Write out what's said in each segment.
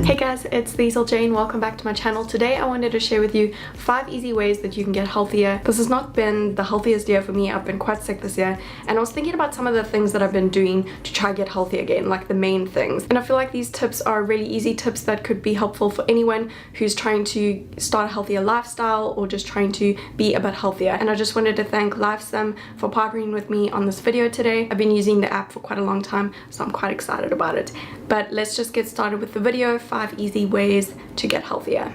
Hey guys, it's Liesl Jane. Welcome back to my channel. Today I wanted to share with you 5 easy ways that you can get healthier. This has not been the healthiest year for me. I've been quite sick this year, and I was thinking about some of the things that I've been doing to try to get healthy again, like the main things. And I feel like these tips are really easy tips that could be helpful for anyone who's trying to start a healthier lifestyle or just trying to be a bit healthier. And I just wanted to thank LifeSim for partnering with me on this video today. I've been using the app for quite a long time, so I'm quite excited about it. But let's just get started with the video. 5 easy ways to get healthier.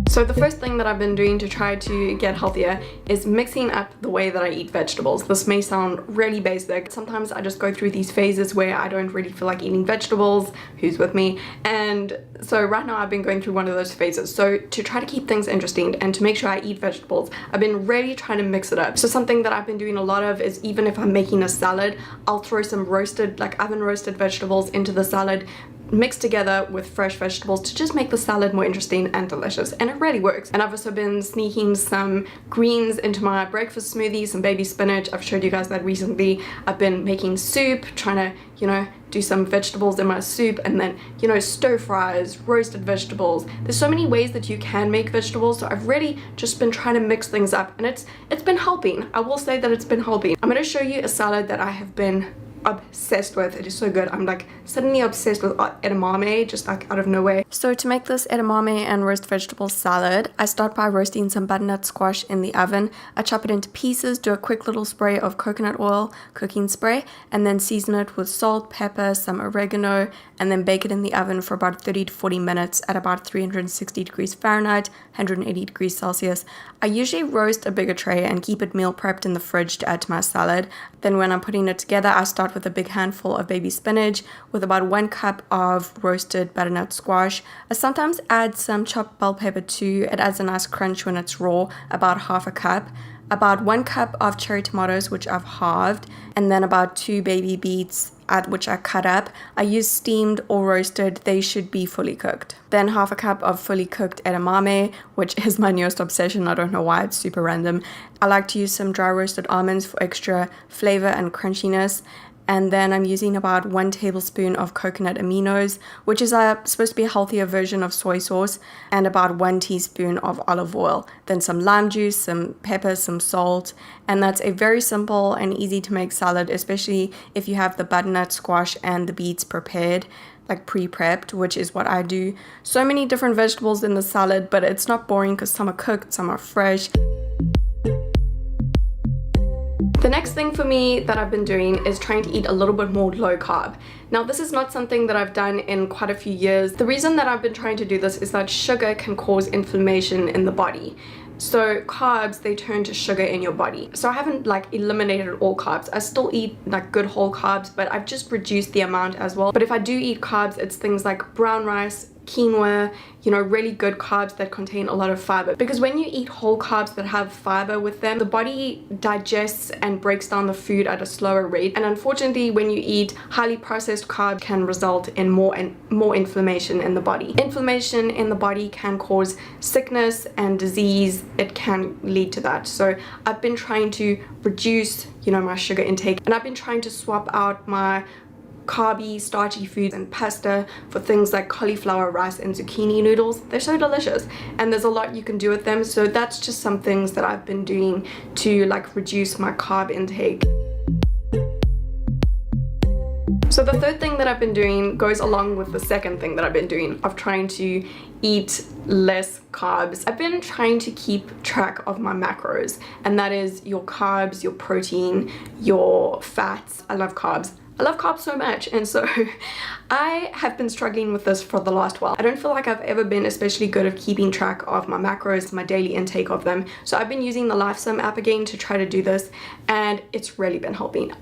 So the first thing that I've been doing to try to get healthier is mixing up the way that I eat vegetables. This may sound really basic. Sometimes I just go through these phases where I don't really feel like eating vegetables. Who's with me? And so right now I've been going through one of those phases. So to try to keep things interesting and to make sure I eat vegetables, I've been really trying to mix it up. So something that I've been doing a lot of is, even if I'm making a salad, I'll throw some roasted, like oven roasted vegetables into the salad, mixed together with fresh vegetables to just make the salad more interesting and delicious, and it really works. And I've also been sneaking some greens into my breakfast smoothie, some baby spinach. I've showed you guys that recently. I've been making soup, trying to, you know, do some vegetables in my soup, and then, you know, stir fries, roasted vegetables. There's so many ways that you can make vegetables, so I've really just been trying to mix things up, and it's been helping. I will say that it's been helping. I'm going to show you a salad that I have been obsessed with. It is so good. I'm like suddenly obsessed with edamame, just like out of nowhere. So to make this edamame and roast vegetable salad, I start by roasting some butternut squash in the oven. I chop it into pieces, do a quick little spray of coconut oil, cooking spray, and then season it with salt, pepper, some oregano, and then bake it in the oven for about 30 to 40 minutes at about 360 degrees Fahrenheit, 180 degrees Celsius. I usually roast a bigger tray and keep it meal prepped in the fridge to add to my salad. Then when I'm putting it together, I start with a big handful of baby spinach with about 1 cup of roasted butternut squash. I sometimes add some chopped bell pepper too. It adds a nice crunch when it's raw, about half a cup. About 1 cup of cherry tomatoes, which I've halved, and then about 2 baby beets, which I cut up. I use steamed or roasted. They should be fully cooked. Then half a cup of fully cooked edamame, which is my newest obsession. I don't know why, it's super random. I like to use some dry roasted almonds for extra flavor and crunchiness. And then I'm using about 1 tablespoon of coconut aminos, which is supposed to be a healthier version of soy sauce, and about 1 teaspoon of olive oil. Then some lime juice, some pepper, some salt. And that's a very simple and easy to make salad, especially if you have the butternut squash and the beets prepared, like pre-prepped, which is what I do. So many different vegetables in the salad, but it's not boring because some are cooked, some are fresh. The next thing for me that I've been doing is trying to eat a little bit more low carb. Now, this is not something that I've done in quite a few years. The reason that I've been trying to do this is that sugar can cause inflammation in the body. So carbs, they turn to sugar in your body. So I haven't like eliminated all carbs. I still eat like good whole carbs, but I've just reduced the amount as well. But if I do eat carbs, it's things like brown rice, quinoa, you know, really good carbs that contain a lot of fiber. Because when you eat whole carbs that have fiber with them, the body digests and breaks down the food at a slower rate. And unfortunately, when you eat highly processed carbs, can result in more inflammation in the body. Inflammation in the body can cause sickness and disease. It can lead to that. So I've been trying to reduce, you know, my sugar intake, and I've been trying to swap out my carby, starchy foods and pasta for things like cauliflower rice and zucchini noodles. They're so delicious, and there's a lot you can do with them. So that's just some things that I've been doing to like reduce my carb intake. So the third thing that I've been doing goes along with the second thing that I've been doing of trying to eat less carbs. I've been trying to keep track of my macros, and that is your carbs, your protein, your fats. I love carbs. I love carbs so much, and so I have been struggling with this for the last while. I don't feel like I've ever been especially good at keeping track of my macros, my daily intake of them. So I've been using the LifeSim app again to try to do this, and it's really been helping.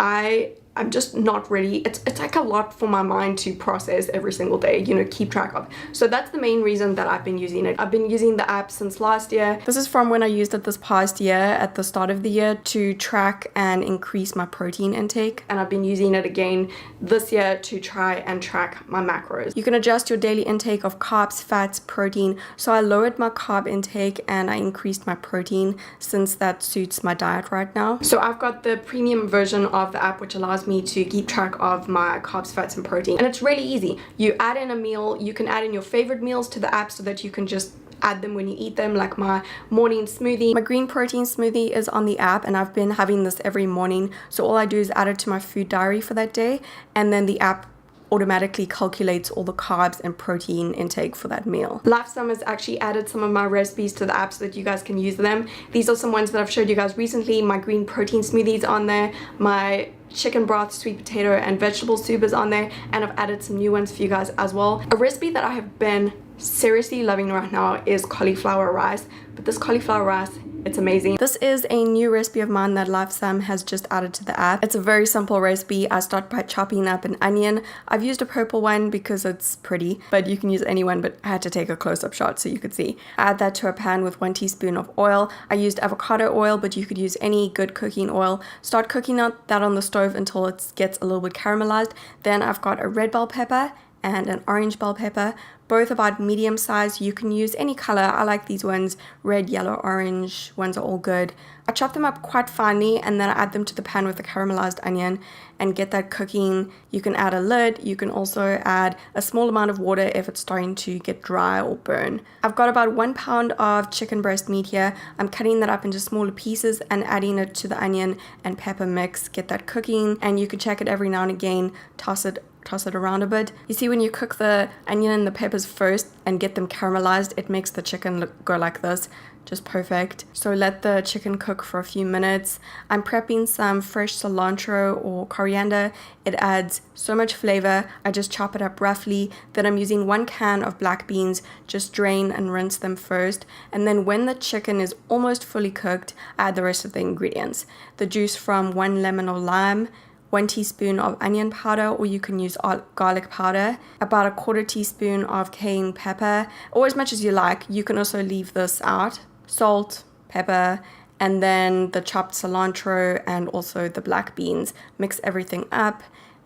I'm just not really, it's like a lot for my mind to process every single day, you know, keep track of. So that's the main reason that I've been using it. I've been using the app since last year. This is from when I used it this past year at the start of the year to track and increase my protein intake. And I've been using it again this year to try and track my macros. You can adjust your daily intake of carbs, fats, protein. So I lowered my carb intake and I increased my protein since that suits my diet right now. So I've got the premium version of the app, which allows allows me to keep track of my carbs, fats, and protein. And it's really easy. You add in a meal, you can add in your favorite meals to the app so that you can just add them when you eat them, like my morning smoothie. My green protein smoothie is on the app, and I've been having this every morning. So all I do is add it to my food diary for that day, and then the app automatically calculates all the carbs and protein intake for that meal. Lifesum has actually added some of my recipes to the app so that you guys can use them. These are some ones that I've showed you guys recently. My green protein smoothies on there, my chicken broth, sweet potato, and vegetable soup is on there, and I've added some new ones for you guys as well. A recipe that I have been seriously loving right now is cauliflower rice, but this cauliflower rice, it's amazing. This is a new recipe of mine that Lifesum has just added to the app. It's a very simple recipe. I start by chopping up an onion. I've used a purple one because it's pretty, but you can use any one, but I had to take a close-up shot so you could see. Add that to a pan with 1 teaspoon of oil. I used avocado oil, but you could use any good cooking oil. Start cooking out that on the stove until it gets a little bit caramelized. Then I've got a red bell pepper and an orange bell pepper, both about medium size. You can use any color. I like these ones, red, yellow, orange ones are all good. I chop them up quite finely, and then I add them to the pan with the caramelized onion and get that cooking. You can add a lid. You can also add a small amount of water if it's starting to get dry or burn. I've got about 1 pound of chicken breast meat here. I'm cutting that up into smaller pieces and adding it to the onion and pepper mix. Get that cooking, and you can check it every now and again. Toss it around a bit. You see, when you cook the onion and the peppers first and get them caramelized, it makes the chicken go like this, just perfect. So let the chicken cook for a few minutes. I'm prepping some fresh cilantro or coriander. It adds so much flavor. I just chop it up roughly. Then I'm using 1 can of black beans. Just drain and rinse them first, and then when the chicken is almost fully cooked, add the rest of the ingredients. The juice from 1 lemon or lime, 1 teaspoon of onion powder, or you can use garlic powder, about 1/4 teaspoon of cayenne pepper, or as much as you like. You can also leave this out. Salt, pepper, and then the chopped cilantro and also the black beans. Mix everything up,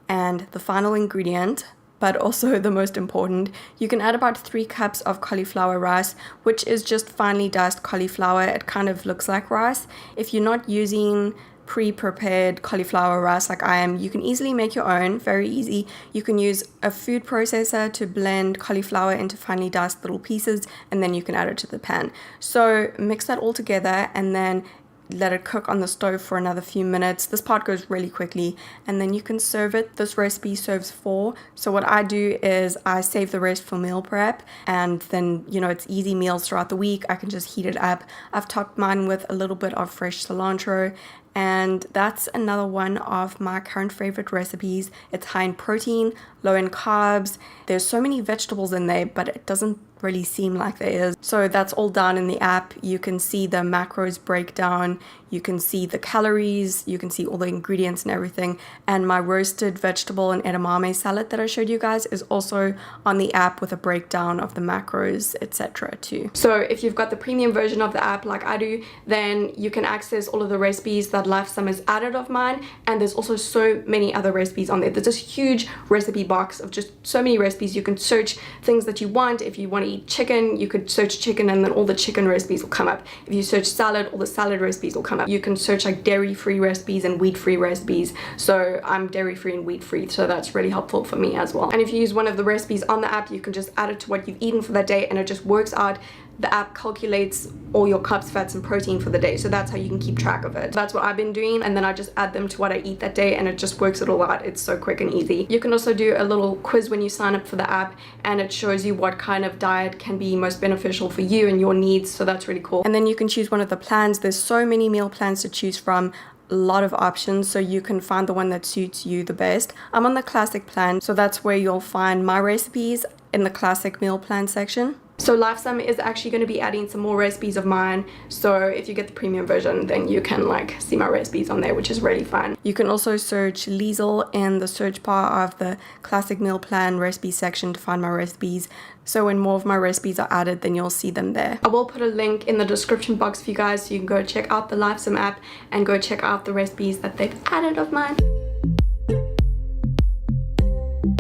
and the final ingredient, but also the most important, you can add about 3 cups of cauliflower rice, which is just finely diced cauliflower. It kind of looks like rice. If you're not using pre-prepared cauliflower rice like I am, you can easily make your own, very easy. You can use a food processor to blend cauliflower into finely diced little pieces, and then you can add it to the pan. So mix that all together and then let it cook on the stove for another few minutes. This part goes really quickly, and then you can serve it. This recipe serves 4, so what I do is I save the rest for meal prep, and then, you know, it's easy meals throughout the week. I can just heat it up. I've topped mine with a little bit of fresh cilantro, and that's another one of my current favorite recipes. It's high in protein, low in carbs. There's so many vegetables in there, but it doesn't really seem like there is. So that's all down in the app. You can see the macros breakdown, you can see the calories, you can see all the ingredients and everything. And my roasted vegetable and edamame salad that I showed you guys is also on the app with a breakdown of the macros, etc. too. So if you've got the premium version of the app like I do, then you can access all of the recipes that Lifesum has added of mine, and there's also so many other recipes on there. There's this huge recipe box of just so many recipes. You can search things that you want. If you want to eat chicken, you could search chicken and then all the chicken recipes will come up. If you search salad, all the salad recipes will come up. You can search like dairy-free recipes and wheat-free recipes. So I'm dairy-free and wheat-free, so that's really helpful for me as well. And if you use one of the recipes on the app, you can just add it to what you've eaten for that day, and it just works out. The app calculates all your carbs, fats, and protein for the day, so that's how you can keep track of it. That's what I've been doing, and then I just add them to what I eat that day, and it just works it all out. It's so quick and easy. You can also do a little quiz when you sign up for the app, and it shows you what kind of diet can be most beneficial for you and your needs, so that's really cool. And then you can choose one of the plans. There's so many meal plans to choose from, a lot of options, so you can find the one that suits you the best. I'm on the classic plan, so that's where you'll find my recipes in the classic meal plan section. So Lifesum is actually going to be adding some more recipes of mine, so if you get the premium version, then you can like see my recipes on there, which is really fun. You can also search Liesel in the search bar of the classic meal plan recipe section to find my recipes. So when more of my recipes are added, then you'll see them there. I will put a link in the description box for you guys, so you can go check out the Lifesum app and go check out the recipes that they've added of mine.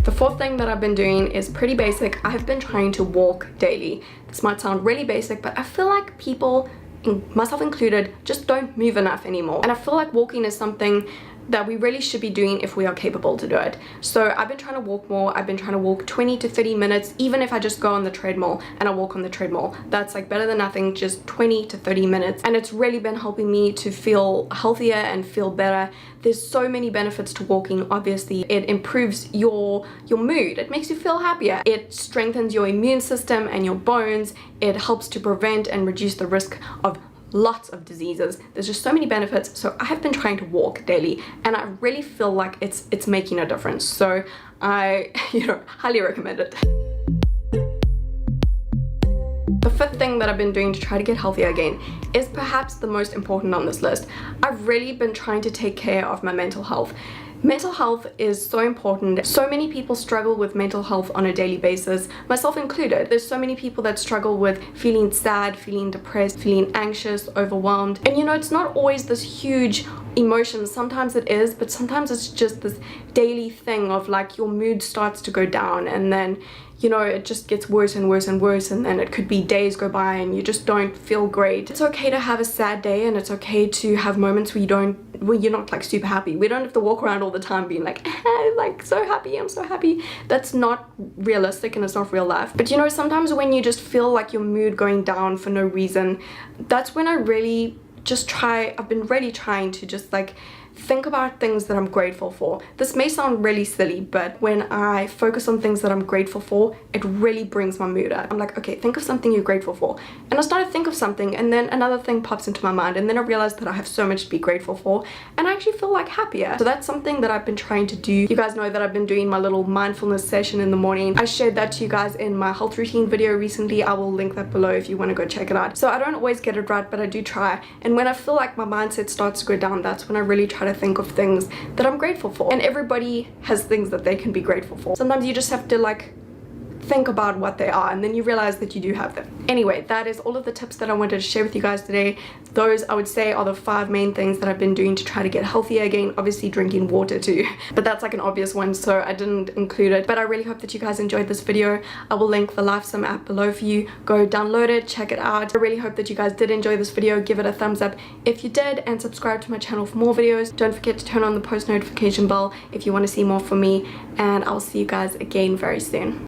The 4th thing that I've been doing is pretty basic. I have been trying to walk daily. This might sound really basic, but I feel like people, myself included, just don't move enough anymore. And I feel like walking is something that we really should be doing if we are capable to do it. So I've been trying to walk more. I've been trying to walk 20 to 30 minutes, even if I just go on the treadmill and I walk on the treadmill. That's like better than nothing, just 20 to 30 minutes. And it's really been helping me to feel healthier and feel better. There's so many benefits to walking. Obviously, it improves your mood. It makes you feel happier. It strengthens your immune system and your bones. It helps to prevent and reduce the risk of lots of diseases. There's just so many benefits. So I have been trying to walk daily and I really feel like it's making a difference. So I highly recommend it. The fifth thing that I've been doing to try to get healthier again is perhaps the most important on this list. I've really been trying to take care of my mental health. Mental health is so important. So many people struggle with mental health on a daily basis, myself included. There's so many people that struggle with feeling sad, feeling depressed, feeling anxious, overwhelmed. And it's not always this huge emotion. Sometimes it is, but sometimes it's just this daily thing of like your mood starts to go down and then it just gets worse and worse and worse, and then it could be days go by and you just don't feel great. It's okay to have a sad day, and it's okay to have moments where you're not like super happy. We don't have to walk around all the time being like, like so happy, I'm so happy. That's not realistic and it's not real life. But sometimes when you just feel like your mood going down for no reason, that's when I've been really trying to just like think about things that I'm grateful for. This may sound really silly, but when I focus on things that I'm grateful for, it really brings my mood up. I'm like, okay, think of something you're grateful for. And I start to think of something, and then another thing pops into my mind, and then I realize that I have so much to be grateful for, and I actually feel like happier. So that's something that I've been trying to do. You guys know that I've been doing my little mindfulness session in the morning. I shared that to you guys in my health routine video recently. I will link that below if you want to go check it out. So I don't always get it right, but I do try. And when I feel like my mindset starts to go down, that's when I really try to think of things that I'm grateful for. And everybody has things that they can be grateful for. Sometimes you just have to like think about what they are, and then you realize that you do have them. Anyway, that is all of the tips that I wanted to share with you guys today. Those, I would say, are the 5 main things that I've been doing to try to get healthier again. Obviously drinking water too, but that's like an obvious one, so I didn't include it. But I really hope that you guys enjoyed this video. I will link the LifeSum app below for you. Go download it, check it out. I really hope that you guys did enjoy this video. Give it a thumbs up if you did, and subscribe to my channel for more videos. Don't forget to turn on the post notification bell if you want to see more from me, and I'll see you guys again very soon.